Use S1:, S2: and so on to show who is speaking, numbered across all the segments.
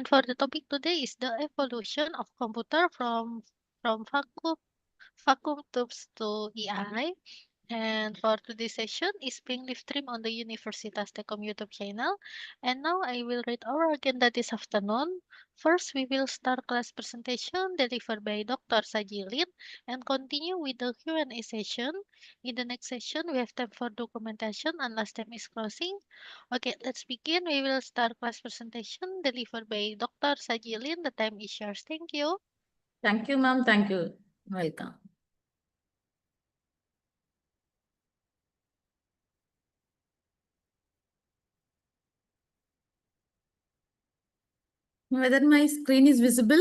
S1: And for the topic today is the evolution of computer from vacuum tubes to AI. And for today's session is being live streamed on the Universitas STEKOM YouTube channel. And now I will read our agenda this afternoon. First, we will start class presentation delivered by Dr. Shajilin and continue with the Q&A session. In the next session, we have time for documentation and last time is closing. Okay, let's begin. We will start class presentation delivered by Dr. Shajilin. The time is yours. Thank you.
S2: Thank you, ma'am. Thank you. Welcome. Whether my screen is visible?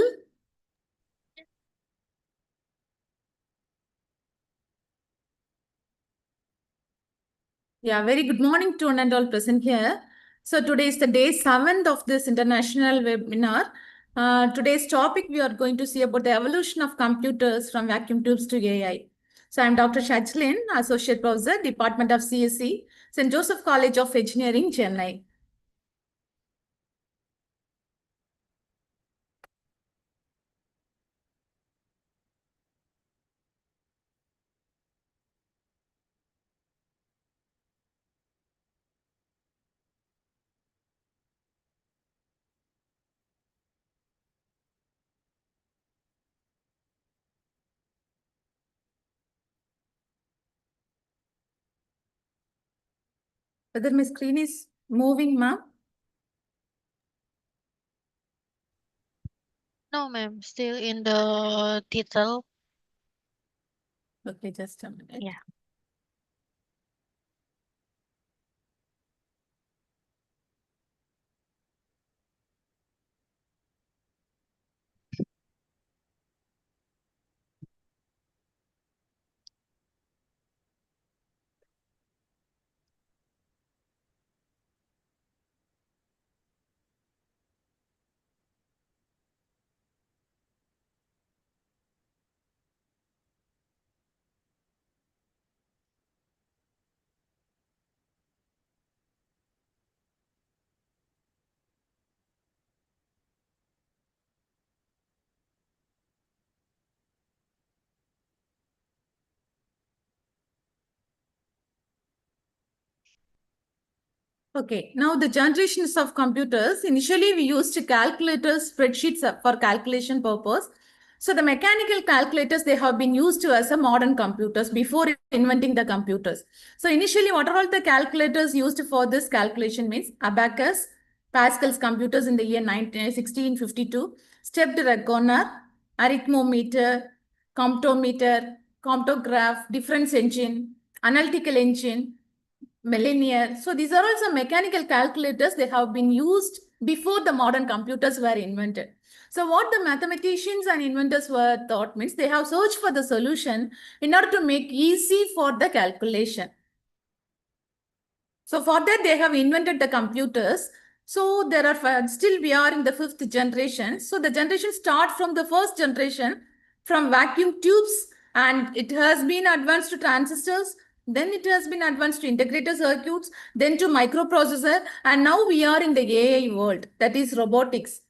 S2: Yeah, very good morning to one and all present here. So today is the day 7th of this international webinar. Today's topic, we are going to see about the evolution of computers from vacuum tubes to AI. So I'm Dr. Shajilin, Associate Professor, Department of CSE, St. Joseph College of Engineering, Chennai. Whether my screen is moving, ma'am?
S1: No, ma'am. Still in the title.
S2: Okay, just a minute.
S1: Yeah.
S2: Okay, now the generations of computers, initially we used calculators, spreadsheets for calculation purpose. So the mechanical calculators, they have been used as a modern computers before inventing the computers. So initially what are all the calculators used for this calculation means abacus, Pascal's computers in the year 1652, stepped reckoner, arithmometer, comptometer, comptograph, difference engine, analytical engine, millennial. So these are also mechanical calculators. They have been used before the modern computers were invented. So what the mathematicians and inventors were thought means they have searched for the solution in order to make easy for the calculation. So for that, they have invented the computers. So there are still we are in the 5th generation. So the generation start from the first generation from vacuum tubes, and it has been advanced to transistors. Then it has been advanced to integrated circuits, then to microprocessor, and now we are in the AI world, that is robotics.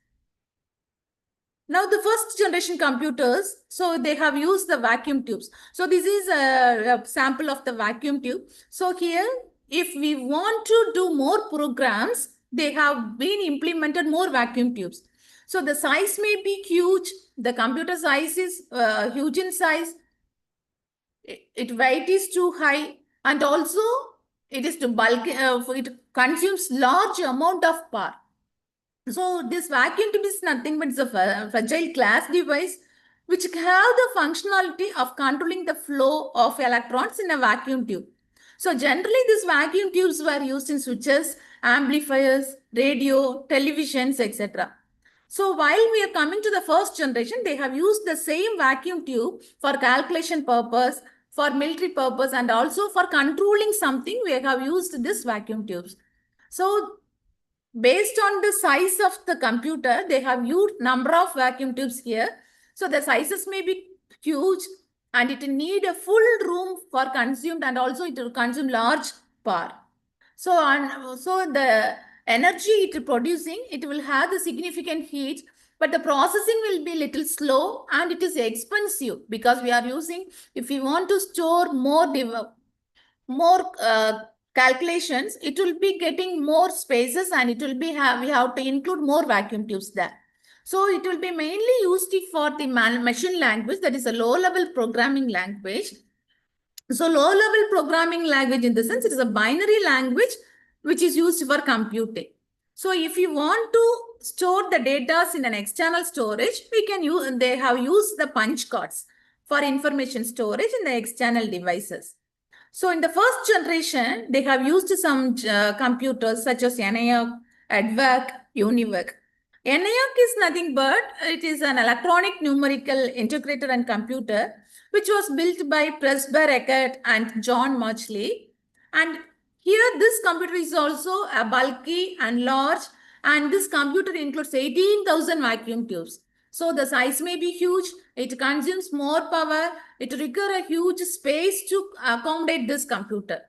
S2: Now the first generation computers, so they have used the vacuum tubes. So this is a sample of the vacuum tube. So here, if we want to do more programs, they have been implemented more vacuum tubes. So the size may be huge. The computer size is huge in size. It weight is too high, and also it is too bulky. It consumes large amount of power. So this vacuum tube is nothing but it's a fragile glass device which have the functionality of controlling the flow of electrons in a vacuum tube. So generally these vacuum tubes were used in switches, amplifiers, radio, televisions, etc. So while we are coming to the first generation, they have used the same vacuum tube for calculation purpose, for military purpose, and also for controlling something, we have used this vacuum tubes. So based on the size of the computer, they have used number of vacuum tubes here. So the sizes may be huge and it need a full room for consumed, and also it will consume large power. So the energy it producing, it will have the significant heat, but the processing will be little slow and it is expensive because we are using, if we want to store more calculations, it will be getting more spaces and it will be we have to include more vacuum tubes there. So it will be mainly used for the machine language, that is a low level programming language. So low level programming language, in the sense, it is a binary language which is used for computing. So if you want to store the data in an external storage, we can use, they have used the punch cards for information storage in the external devices. So in the first generation, they have used some computers such as ENIAC, EDVAC, UNIVAC. ENIAC is nothing but it is an electronic numerical integrator and computer which was built by Presber Eckert and John Mauchly. And here this computer is also a bulky and large, and this computer includes 18,000 vacuum tubes. So the size may be huge, it consumes more power, it requires a huge space to accommodate this computer.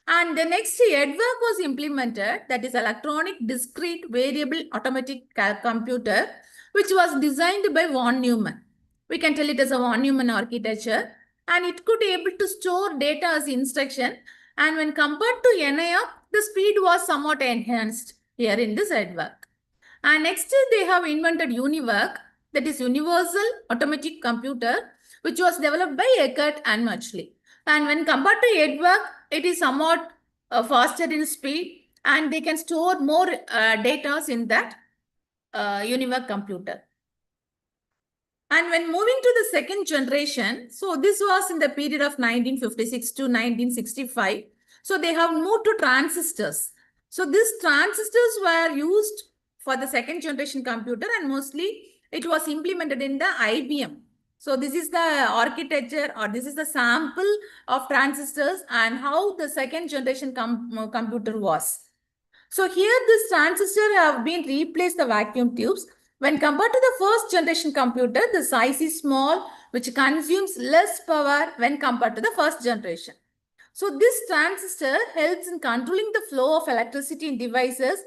S2: And the next EDVAC was implemented, that is electronic discrete variable automatic computer, which was designed by von Neumann. We can tell it as a von Neumann architecture, and it could be able to store data as instruction. And when compared to ENIAC, the speed was somewhat enhanced here in this EDVAC. And next they have invented UNIVAC, that is Universal Automatic Computer, which was developed by Eckert and Mauchly. And when compared to EDVAC, it is somewhat faster in speed and they can store more data in that UNIVAC computer. And when moving to the second generation, so this was in the period of 1956 to 1965. So they have moved to transistors. So these transistors were used for the second generation computer and mostly it was implemented in the IBM. So this is the architecture, or this is the sample of transistors and how the second generation computer was. So here this transistor have been replaced the vacuum tubes. When compared to the first generation computer, the size is small, which consumes less power when compared to the first generation. So this transistor helps in controlling the flow of electricity in devices,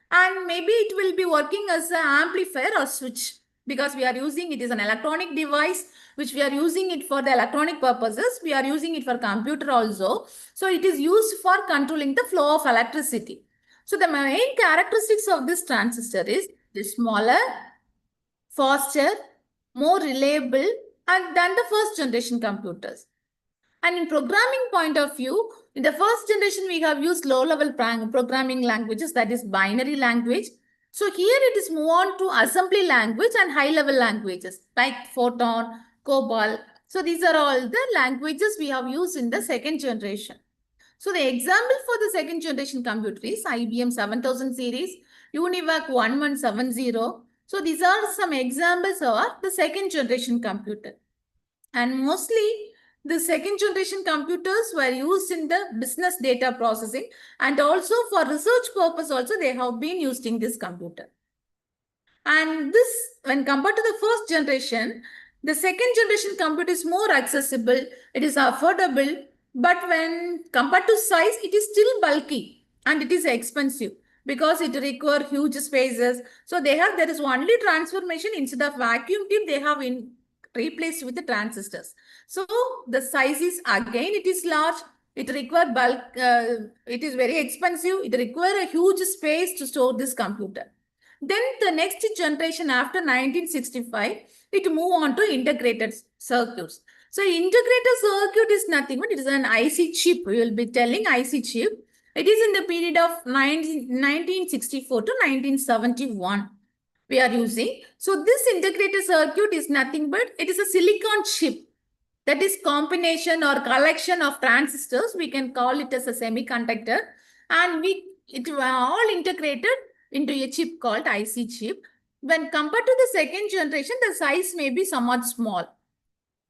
S2: and maybe it will be working as an amplifier or switch, because we are using it is an electronic device which we are using it for the electronic purposes. We are using it for computer also. So it is used for controlling the flow of electricity. So the main characteristics of this transistor is the smaller, faster, more reliable than the first generation computers. And in programming point of view, in the first generation, we have used low-level programming languages, that is binary language. So here it is move on to assembly language and high-level languages like Photon, COBOL. So these are all the languages we have used in the second generation. So the example for the second generation computer is IBM 7000 series, UNIVAC 1170. So these are some examples of the second generation computer. And mostly the second generation computers were used in the business data processing, and also for research purpose also they have been used in this computer. And this, when compared to the first generation, the second generation computer is more accessible, it is affordable, but when compared to size, it is still bulky and it is expensive because it requires huge spaces. So there is only transformation, instead of vacuum tube, they have replaced with the transistors. So the size is again, it is large, it requires bulk, it is very expensive, it requires a huge space to store this computer. Then the next generation after 1965, it moved on to integrated circuits. So integrated circuit is nothing but it is an IC chip. We will be telling IC chip. It is in the period of 1964 to 1971 we are using. So this integrated circuit is nothing but it is a silicon chip. That is combination or collection of transistors. We can call it as a semiconductor, and it were all integrated into a chip called IC chip. When compared to the second generation, the size may be somewhat small.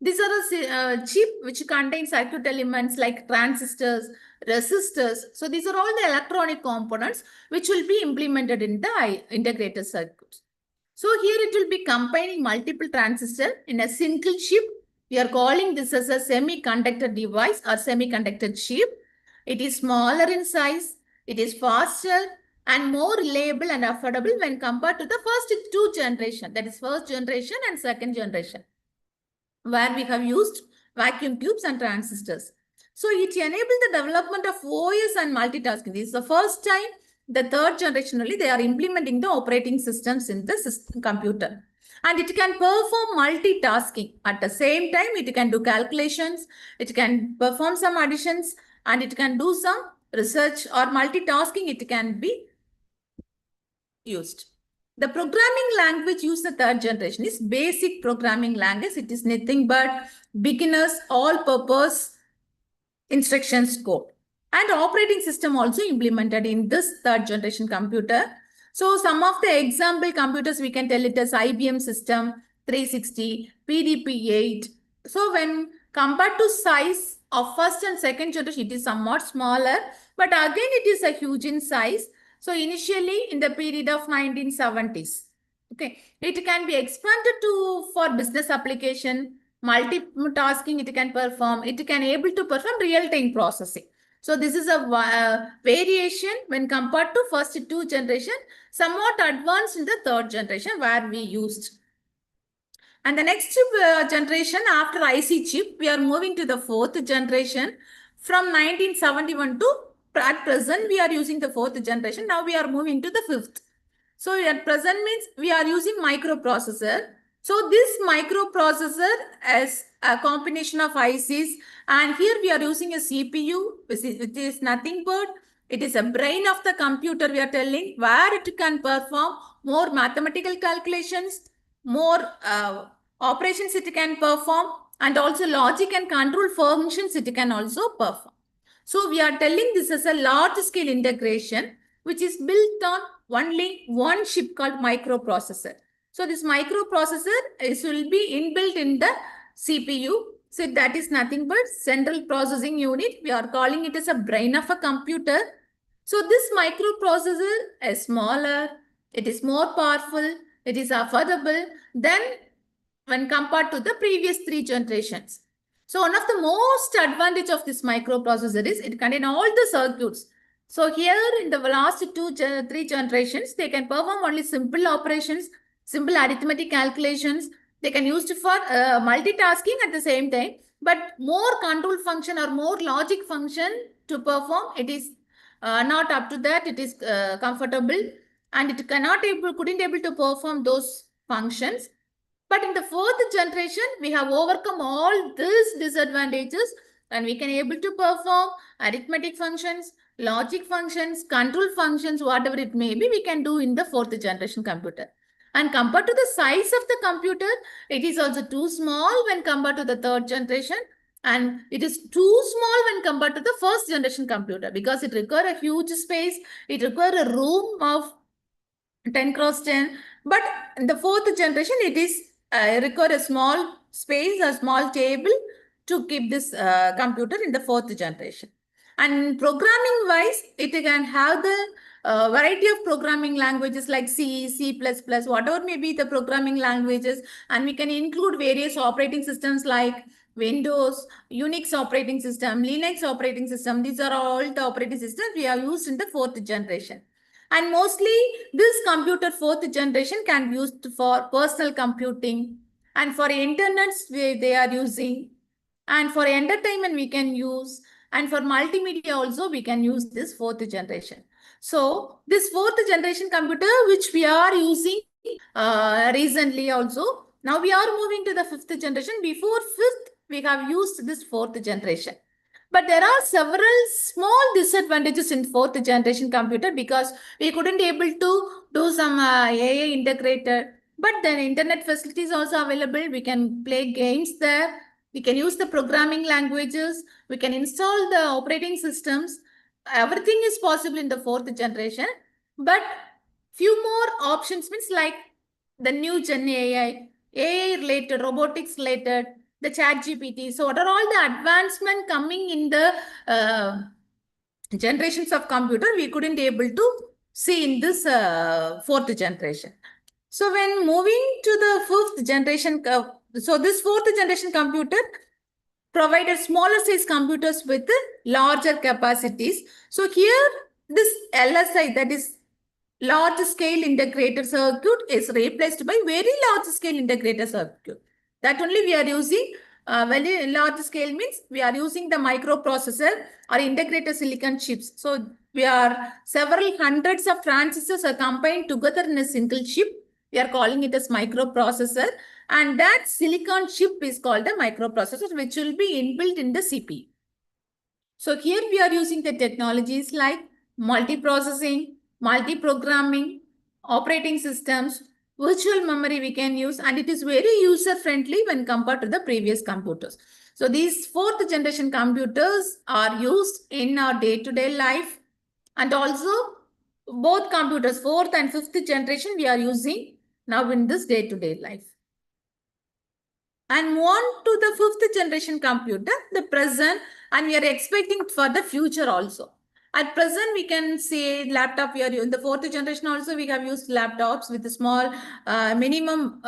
S2: These are a chip which contains circuit elements like transistors, resistors. So these are all the electronic components which will be implemented in the integrated circuits. So here it will be combining multiple transistors in a single chip. We are calling this as a semiconductor device or semiconductor chip. It is smaller in size, it is faster, and more reliable and affordable when compared to the first two generation, that is first generation and second generation, where we have used vacuum tubes and transistors. So it enabled the development of OS and multitasking. This is the first time the third generation only they are implementing the operating systems in the system computer. And it can perform multitasking. At the same time, it can do calculations, it can perform some additions, and it can do some research or multitasking. It can be used. The programming language used the third generation is basic programming language. It is nothing but beginners all-purpose instructions code. And operating system also implemented in this third generation computer. So some of the example computers we can tell it as IBM system 360, PDP-8. So when compared to size of first and second generation, it is somewhat smaller, but again it is a huge in size. So initially in the period of 1970s, okay, it can be expanded to for business application, multitasking it can perform, it can able to perform real-time processing. So this is a variation when compared to first two generation, somewhat advanced in the third generation where we used. And the next generation after IC chip, we are moving to the fourth generation from 1971 to at present, we are using the fourth generation. Now we are moving to the fifth. So at present means we are using microprocessor. So this microprocessor is a combination of ICs, and here we are using a CPU, which is nothing but it is a brain of the computer we are telling, where it can perform more mathematical calculations, more operations it can perform, and also logic and control functions it can also perform. So we are telling this is a large scale integration which is built on only one chip called microprocessor. So this microprocessor will be inbuilt in the CPU. So that is nothing but central processing unit. We are calling it as a brain of a computer. So this microprocessor is smaller, it is more powerful, it is affordable than when compared to the previous three generations. So one of the most advantage of this microprocessor is it contains all the circuits. So here in the last three generations, they can perform only simple operations, simple arithmetic calculations. They can use it for multitasking at the same time, but more control function or more logic function to perform, it is not up to that. It is comfortable and it couldn't able to perform those functions. But in the fourth generation, we have overcome all these disadvantages and we can able to perform arithmetic functions, logic functions, control functions, whatever it may be, we can do in the fourth generation computer. And compared to the size of the computer, it is also too small when compared to the third generation. And it is too small when compared to the first generation computer because it requires a huge space. It requires a room of 10 cross 10. But in the fourth generation, it is require a small space, a small table to keep this computer in the fourth generation. And programming wise, it can have the variety of programming languages like C, C++, whatever may be the programming languages. And we can include various operating systems like Windows, Unix operating system, Linux operating system. These are all the operating systems we have used in the fourth generation. And mostly this computer fourth generation can be used for personal computing and for internet they are using, and for entertainment we can use, and for multimedia also we can use this fourth generation. So this fourth generation computer which we are using recently also, now we are moving to the fifth generation. Before fifth we have used this fourth generation. But there are several small disadvantages in fourth generation computer because we couldn't able to do some AI integrated. But then internet facilities also available. We can play games there. We can use the programming languages. We can install the operating systems. Everything is possible in the fourth generation. But few more options means like the new Gen AI related, robotics related, the chat GPT. So what are all the advancement coming in the generations of computer we couldn't able to see in this fourth generation. So when moving to the fifth generation, so this fourth generation computer provided smaller size computers with larger capacities. So here this LSI, that is large scale integrated circuit is replaced by very large scale integrated circuit. That only we are using very large scale means we are using the microprocessor or integrated silicon chips. So we are several hundreds of transistors are combined together in a single chip. We are calling it as microprocessor, and that silicon chip is called a microprocessor, which will be inbuilt in the CPU. So here we are using the technologies like multiprocessing, multi-programming, operating systems, virtual memory we can use, and it is very user-friendly when compared to the previous computers. So these fourth generation computers are used in our day-to-day life, and also both computers, fourth and fifth generation, we are using now in this day-to-day life. And move on to the fifth generation computer, the present, and we are expecting for the future also. At present, we can say laptop, we are in the fourth generation also, we have used laptops with small minimum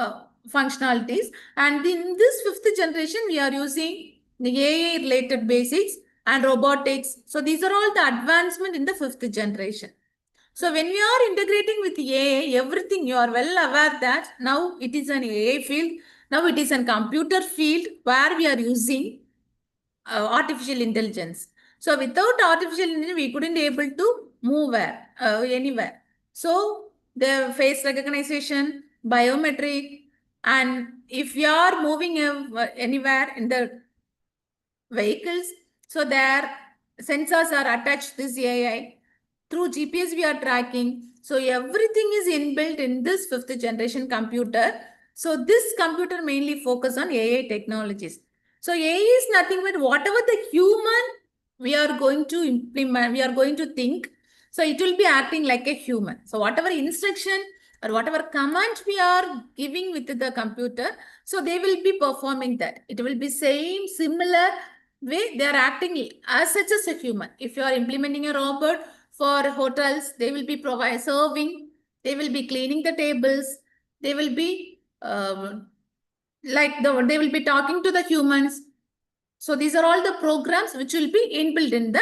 S2: functionalities. And in this fifth generation, we are using the AI related basics and robotics. So these are all the advancement in the fifth generation. So when we are integrating with AI, everything you are well aware that now it is an AI field. Now it is a computer field where we are using artificial intelligence. So without artificial intelligence, we couldn't able to move anywhere. So the face recognition, biometric, and if you are moving anywhere in the vehicles, so their sensors are attached to this AI. Through GPS, we are tracking. So everything is inbuilt in this fifth generation computer. So this computer mainly focus on AI technologies. So AI is nothing but whatever the human we are going to implement, we are going to think. So it will be acting like a human. So whatever instruction or whatever command we are giving with the computer, so they will be performing that. It will be same, similar way they are acting as such as a human. If you are implementing a robot for hotels, they will be serving, they will be cleaning the tables, they will be they will be talking to the humans. So these are all the programs which will be inbuilt in the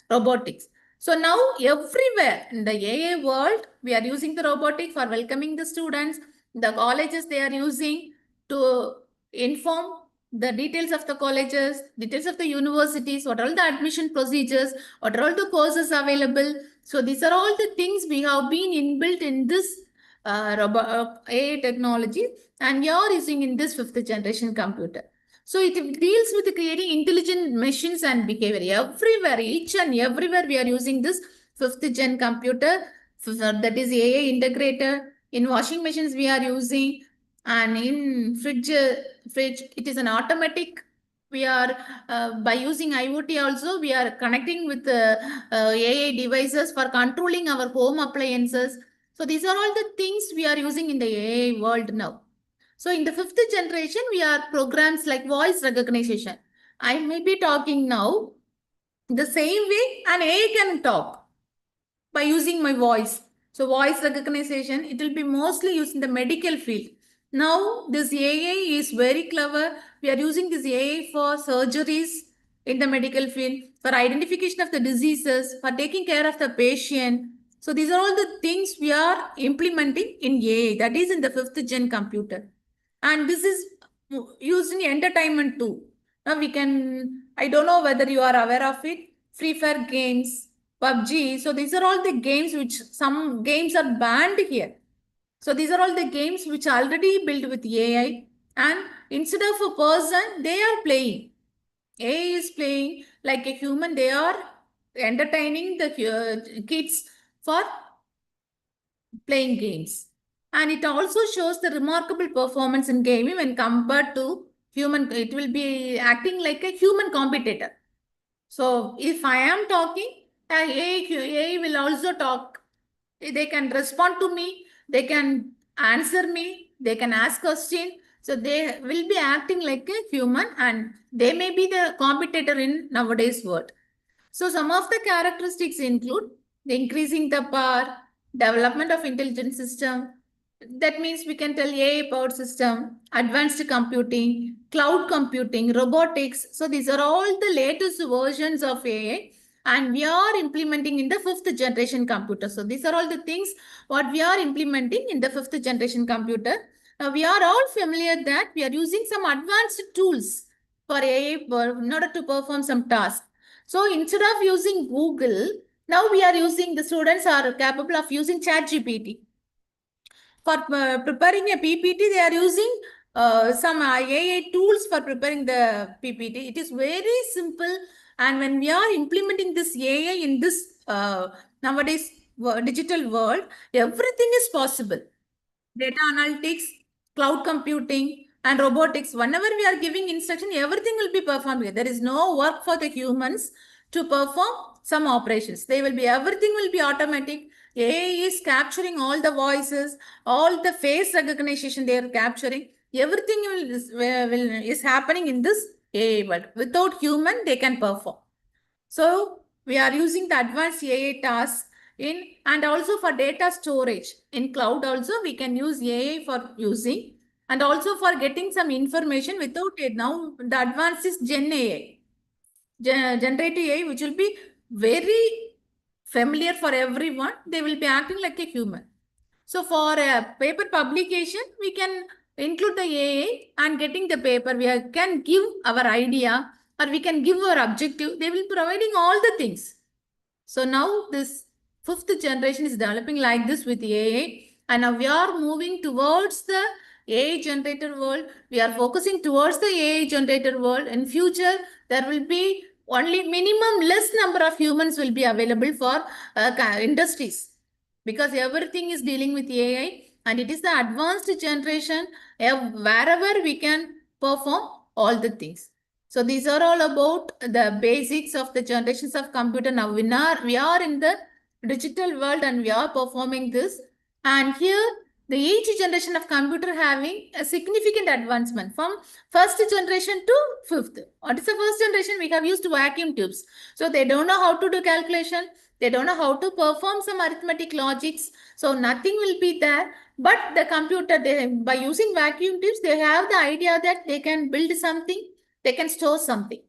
S2: robotics. So now everywhere in the AI world, we are using the robotic for welcoming the students. The colleges they are using to inform the details of the colleges, details of the universities, what are all the admission procedures, what are all the courses available. So these are all the things we have been inbuilt in this AI technology, and you are using in this fifth generation computer. So it deals with creating intelligent machines and behavior. Everywhere, each and everywhere we are using this fifth gen computer, that is AI integrated. In washing machines we are using, and in fridge it is an automatic. We are by using IoT also, we are connecting with AI devices for controlling our home appliances. So these are all the things we are using in the AI world now. So in the fifth generation, we are programs like voice recognition. I may be talking now the same way an AI can talk by using my voice. So voice recognition, it will be mostly used in the medical field. Now this AI is very clever. We are using this AI for surgeries in the medical field, for identification of the diseases, for taking care of the patient. So these are all the things we are implementing in AI, that is in the fifth gen computer. And this is used in entertainment too. Now we can, I don't know whether you are aware of it, Free Fire games, PUBG. So these are all the games which some games are banned here. So these are all the games which are already built with AI, and instead of a person, they are playing. AI is playing like a human. They are entertaining the kids for playing games. And it also shows the remarkable performance in gaming when compared to human. It will be acting like a human competitor. So if I am talking, AI will also talk. They can respond to me. They can answer me. They can ask questions. So they will be acting like a human, and they may be the competitor in nowadays world. So some of the characteristics include the increasing the power, development of intelligent system. That means we can tell AI powered system, advanced computing, cloud computing, robotics. So these are all the latest versions of AI. and we are implementing in the fifth generation computer. So these are all the things what we are implementing in the fifth generation computer. Now we are all familiar that we are using some advanced tools for AI in order to perform some tasks. So instead of using Google, now we are using, the students are capable of using ChatGPT. For preparing a PPT, they are using some AI tools for preparing the PPT. It is very simple. And when we are implementing this AI in this nowadays digital world, everything is possible. Data analytics, cloud computing, and robotics. Whenever we are giving instruction, everything will be performed. There is no work for the humans to perform some operations. They will be, everything will be automatic. AI is capturing all the voices, all the face recognition they are capturing. Everything is happening in this AI world. Without human, they can perform. So we are using the advanced AI tasks in, and also for data storage in cloud also we can use AI for using, and also for getting some information without it. Now the advanced is Gen AI, generative AI, which will be very familiar for everyone. They will be acting like a human. So for a paper publication, we can include the AI and getting the paper. We can give our idea or we can give our objective. They will be providing all the things. So now this fifth generation is developing like this with AI, and now we are moving towards the AI generated world. We are focusing towards the AI generated world. In future, there will be only minimum less number of humans will be available for industries, because everything is dealing with AI and it is the advanced generation wherever we can perform all the things. So these are all about the basics of the generations of computer. Now we are in the digital world and we are performing this. And here the each generation of computer having a significant advancement from first generation to fifth. What is the first generation? We have used vacuum tubes. So they don't know how to do calculation. They don't know how to perform some arithmetic logics. So nothing will be there. But the computer, by using vacuum tubes, they have the idea that they can build something, they can store something.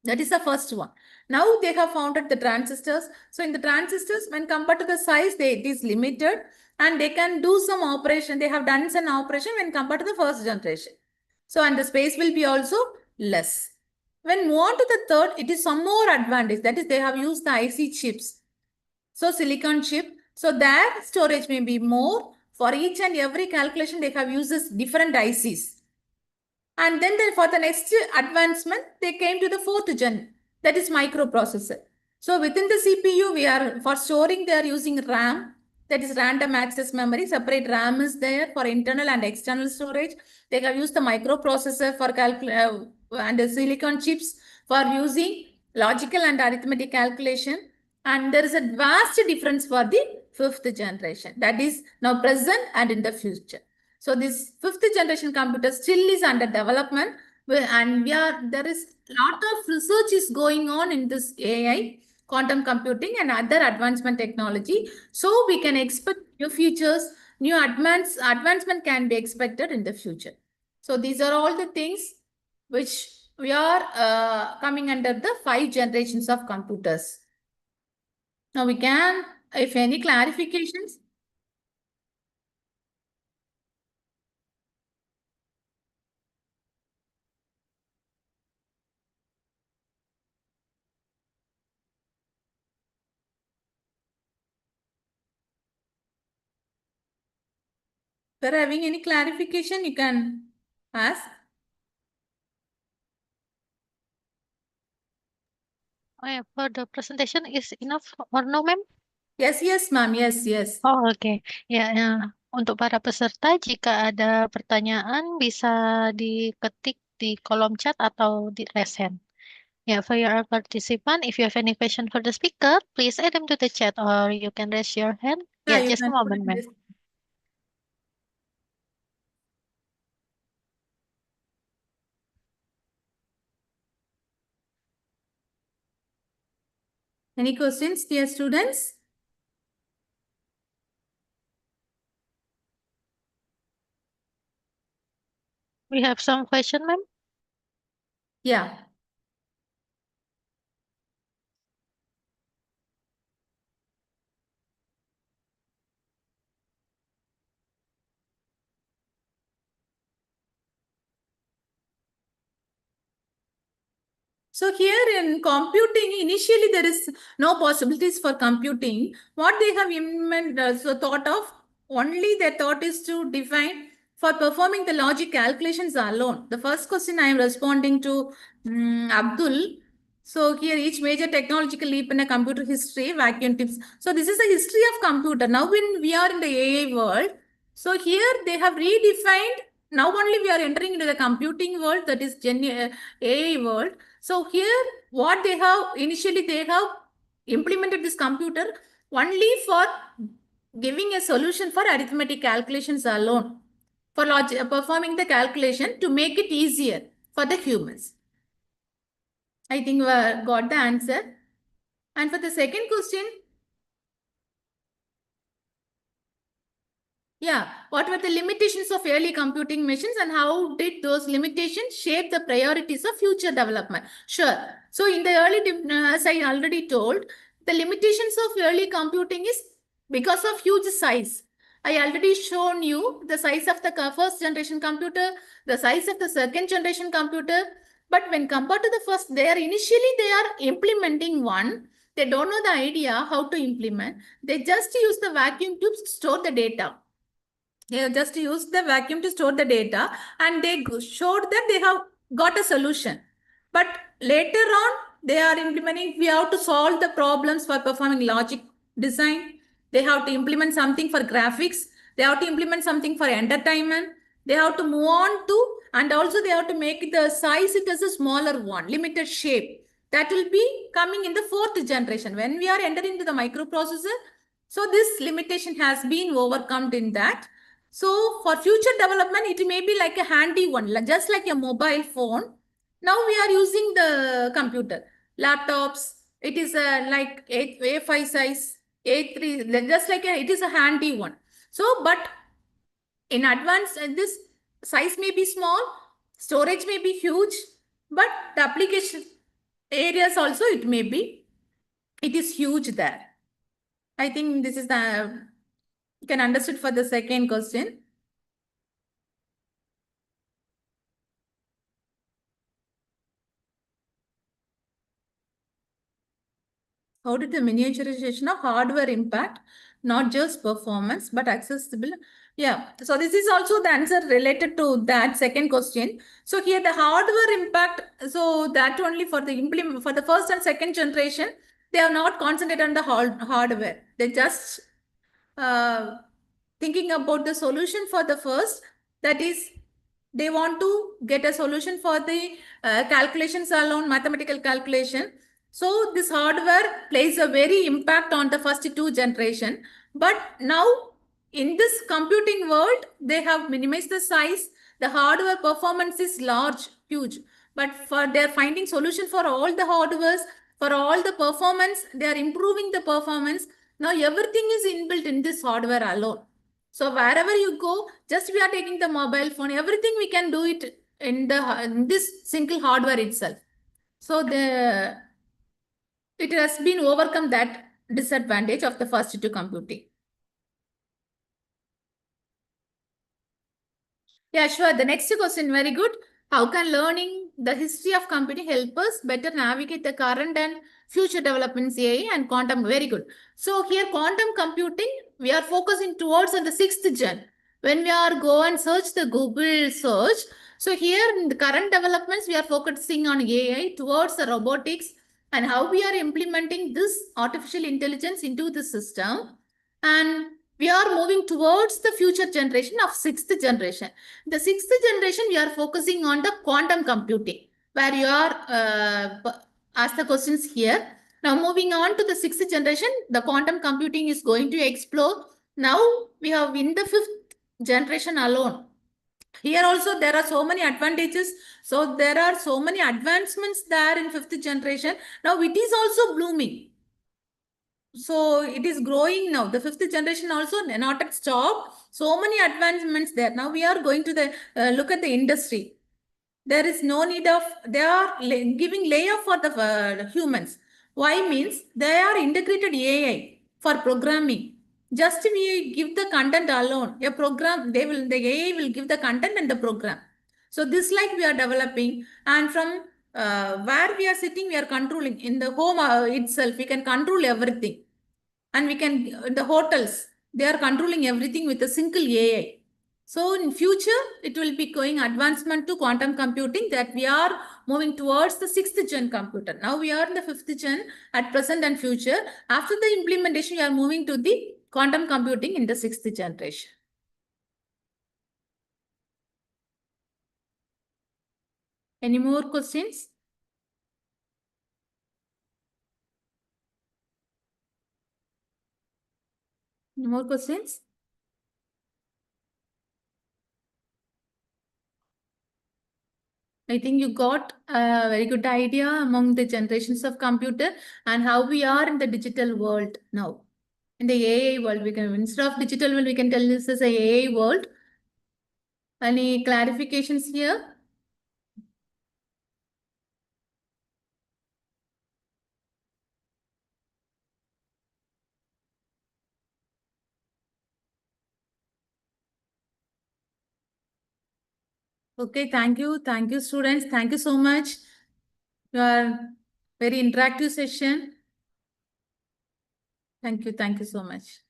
S2: That is the first one. Now they have founded the transistors. So in the transistors, when compared to the size, it is limited and they can do some operation. They have done some operation when compared to the first generation. So, and the space will be also less. When move on to the third, it is some more advantage. That is, they have used the IC chips. So silicon chip. So their storage may be more. For each and every calculation, they have uses different ICs. And then for the next advancement, they came to the fourth gen, that is microprocessor. So within the CPU, we are, for storing, they are using RAM, that is random access memory. Separate RAM is there for internal and external storage. They have used the microprocessor for and the silicon chips for using logical and arithmetic calculation. And there is a vast difference for the fifth generation, that is now present and in the future. So this fifth generation computer still is under development, and there is lot of research is going on in this AI, quantum computing and other advancement technology. So we can expect new features, new advancement can be expected in the future. So these are all the things which we are coming under the 5 generations of computers. Now we can, if any clarifications. If you're having any clarification, you can ask.
S1: Oh, yeah, for the presentation is enough or no, ma'am?
S2: Yes, yes, ma'am. Yes, yes.
S1: Oh, oke. Ya, ya. Untuk para peserta, jika ada pertanyaan bisa diketik di kolom chat atau di raise hand. Yeah, for your participant, if you have any question for the speaker, please add them to the chat or you can raise your hand.
S2: Yeah,
S1: Yeah,
S2: you
S1: just a
S2: can put
S1: moment,
S2: in
S1: ma'am.
S2: this. Any questions, dear students?
S1: We have some question, ma'am.
S2: Yeah. So here in computing, initially there is no possibilities for computing. What they have thought of, only their thought is to define for performing the logic calculations alone. The first question I am responding to Abdul. So here each major technological leap in a computer history, vacuum tips. So this is a history of computer. Now when we are in the AI world, so here they have redefined. Now only we are entering into the computing world, that is AI world. So here what they have, initially they have implemented this computer only for giving a solution for arithmetic calculations alone, for performing the calculation to make it easier for the humans. I think we got the answer. And for the second question, yeah, what were the limitations of early computing machines and how did those limitations shape the priorities of future development? Sure. So in the as I already told, the limitations of early computing is because of huge size. I already shown you the size of the first generation computer, the size of the second generation computer. But when compared to the first, they are implementing one. They don't know the idea how to implement. They just use the vacuum tubes to store the data. They have just used the vacuum to store the data, and they showed that they have got a solution. But later on, they are implementing, we have to solve the problems for performing logic design. They have to implement something for graphics. They have to implement something for entertainment. They have to move on to, and also they have to make the size it as a smaller one, limited shape. That will be coming in the fourth generation. When we are entering into the microprocessor, so this limitation has been overcome in that. So for future development, it may be like a handy one, just like a mobile phone. Now we are using the computer, laptops. It is like A5 size, A3, just like it is a handy one. So, but in advance, this size may be small, storage may be huge, but the application areas also it is huge there. I think this is you can understood for the second question. How did the miniaturization of hardware impact not just performance but accessible? Yeah, so this is also the answer related to that second question. So here the hardware impact, so that only for the for the first and second generation, they are not concentrated on the hardware. They just uh, thinking about the solution for the first, that is they want to get a solution for the calculations alone, mathematical calculation. So this hardware plays a very impact on the first two generation. But now in this computing world, they have minimized the size. The hardware performance is large, huge. But for they're finding solution for all the hardwares, for all the performance, they are improving the performance. Now everything is inbuilt in this hardware alone. So wherever you go, just we are taking the mobile phone, everything we can do it in this single hardware itself. So it has been overcome that disadvantage of the first two computing. Yeah, sure. The next question, very good. How can learning the history of computing help us better navigate the current and future developments AI and quantum? Very good. So here quantum computing, we are focusing towards on the sixth gen. When we are go and search the Google search, so here in the current developments, we are focusing on AI towards the robotics and how we are implementing this artificial intelligence into the system. And we are moving towards the future generation of sixth generation. The sixth generation, we are focusing on the quantum computing, where you are asked the questions here. Now, moving on to the sixth generation, the quantum computing is going to explore. Now, we have in the fifth generation alone. Here also, there are so many advantages. So, there are so many advancements there in fifth generation. Now, it is also blooming. So it is growing now. The fifth generation also not at stop. So many advancements there. Now we are going to the look at the industry. There is no need of, they are giving layoff for the humans. Why means they are integrated AI for programming. Just we give the content alone. A program, the AI will give the content and the program. So this like we are developing, and from where we are sitting, we are controlling. In the home itself, we can control everything. And we can, in the hotels, they are controlling everything with a single AI. So in future, it will be going advancement to quantum computing, that we are moving towards the 6th gen computer. Now we are in the 5th gen at present and future. After the implementation, we are moving to the quantum computing in the 6th generation. Any more questions? Any more questions? I think you got a very good idea among the generations of computer and how we are in the digital world now. In the AI world, we can, instead of digital world, we can tell this is a AI world. Any clarifications here? Okay, thank you. Thank you, students. Thank you so much. You are very interactive session. Thank you. Thank you so much.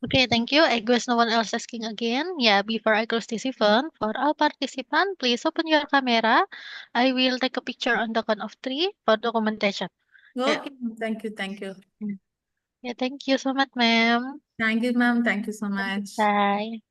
S1: Okay, thank you. I guess no one else asking again. Yeah, before I close this event, for all participants, please open your camera. I will take a picture on the count of three for documentation. Yeah.
S2: Okay, thank you. Thank you.
S1: Yeah, thank you so much, ma'am.
S2: Thank you, ma'am. Thank you so much.
S1: Bye.